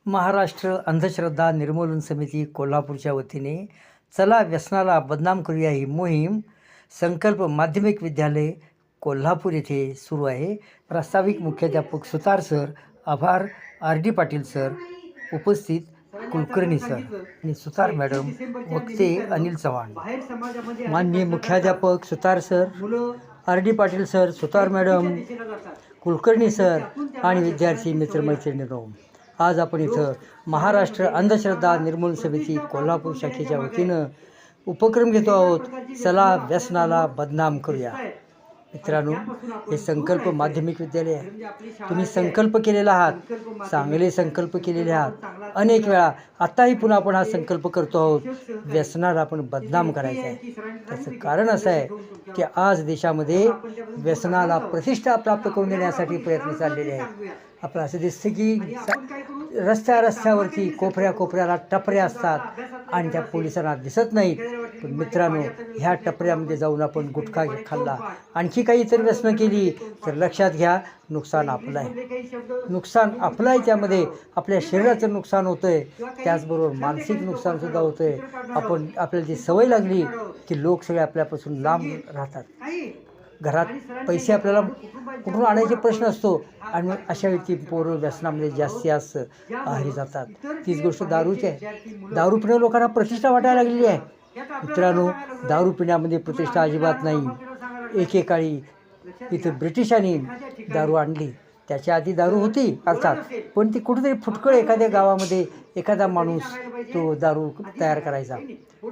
महाराष्ट्र अंधश्रद्धा निर्मूलन समिती कोल्हापूरच्या वतीने चला व्यसनाला बदनाम करूया ही मोहीम संकल्प माध्यमिक विद्यालय कोल्हापूर येथे सुरू आहे. प्रास्ताविक मुख्याध्यापक सुतार सर, आभार RD पाटील सर, उपस्थित कुलकर्णी सर आणि सुतार मॅडम, वक्ते अनिल चव्हाण. माननीय मुख्याध्यापक सुतार सर, RD पाटील सर, सुतार मॅडम, कुलकर्णी सर आणि विद्यार्थी मित्रमैत्रिणींनो, आज आपण इथं महाराष्ट्र अंधश्रद्धा निर्मूलन समिती कोल्हापूर शाखेच्या वतीनं उपक्रम घेतो आहोत. चला व्यसनाला बदनाम करूया. मित्रांनो, हे संकल्प माध्यमिक विद्यालय आहे. तुम्ही संकल्प केलेला आहात, चांगले संकल्प केलेले आहात अनेक वेळा. आत्ताही पुन्हा आपण हा संकल्प करतो आहोत, व्यसनाला आपण बदनाम करायचं आहे. त्याचं कारण असं आहे की आज देशामध्ये व्यसनाला प्रतिष्ठा प्राप्त करून देण्यासाठी प्रयत्न चाललेले आहेत. आपलं असं दिसतं की रस्त्यावरती कोपऱ्याला टपऱ्या असतात आणि त्या पोलिसांना दिसत नाहीत. पण मित्रांनो, ह्या टपऱ्यामध्ये जाऊन आपण गुटखा खाल्ला, आणखी काही इतर व्यसनं केली तर लक्षात घ्या, नुकसान आपलं आहे. नुकसान आपलं आहे. त्यामध्ये आपल्या शरीराचं नुकसान होतं आहे, त्याचबरोबर मानसिक नुकसानसुद्धा होतं आहे. आपल्याला जी सवय लागली की लोक सगळे आपल्यापासून लांब राहतात. घरात पैसे आपल्याला कुठून आणायचे प्रश्न असतो आणि मग अशा व्यक्ती पोरं व्यसनामध्ये जास्त आहारी जातात. तीच गोष्ट दारूची आहे. दारू पिणं लोकांना प्रतिष्ठा वाटायला लागलेली आहे. मित्रांनो, दारू पिण्यामध्ये प्रतिष्ठा अजिबात नाही. एकेकाळी इथं ब्रिटिशांनी दारू आणली, त्याच्या आधी दारू होती अर्थात, पण ती कुठेतरी फुटकळ एखाद्या गावामध्ये एखादा माणूस तो दारू तयार करायचा.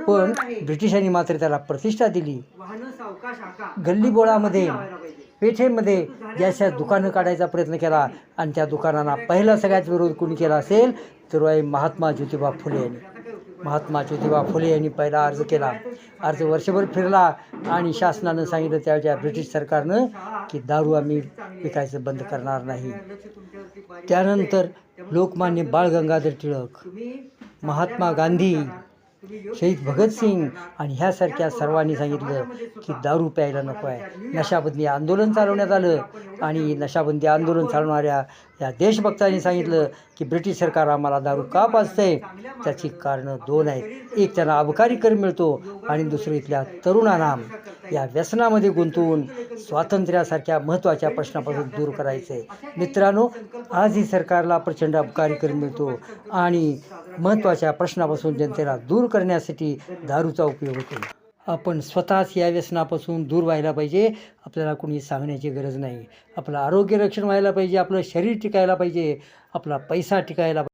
पण ब्रिटिशांनी मात्र त्याला प्रतिष्ठा दिली. गल्लीबोळामध्ये, पेठेमध्ये ज्याच्या दुकानं काढायचा प्रयत्न केला आणि त्या दुकानांना पहिला सगळ्यात विरोध कोणी केला असेल तर महात्मा ज्योतिबा फुले यांनी. महात्मा ज्योतिबा फुले यांनी पहिला अर्ज केला. अर्ज वर्षभर फिरला आणि शासनानं सांगितलं, त्यावेळच्या ब्रिटिश सरकारनं, की दारू आम्ही विकायचं बंद करणार नाही. त्यानंतर लोकमान्य बाळ गंगाधर टिळक, महात्मा गांधी, शहीद भगतसिंग आणि ह्यासारख्या सर्वांनी सांगितलं की दारू प्यायला नको आहे. नशाबंदी आंदोलन चालवण्यात आलं आणि नशाबंदी आंदोलन चालवणाऱ्या या देशभक्तांनी सांगितलं की ब्रिटिश सरकार आम्हाला दारू का पाजतंय. त्याची कारणं दोन आहेत. एक, त्यांना अबकारी कर मिळतो आणि दुसरं इथल्या तरुणांना या व्यसनामध्ये गुंतवून स्वातंत्र्यासारख्या महत्त्वाच्या प्रश्नापासून दूर करायचं आहे. मित्रांनो, आजही सरकारला प्रचंड अबकारी कर मिळतो आणि महत्त्वाच्या प्रश्नापासून जनतेला दूर करण्यासाठी दारूचा उपयोग होतो. आपण स्वतःच या व्यसनापासून दूर व्हायला पाहिजे. आपल्याला कोणी सांगण्याची गरज नाही. आपलं आरोग्य रक्षण व्हायला पाहिजे, आपलं शरीर टिकायला पाहिजे, आपला पैसा टिकायला पाहिजे.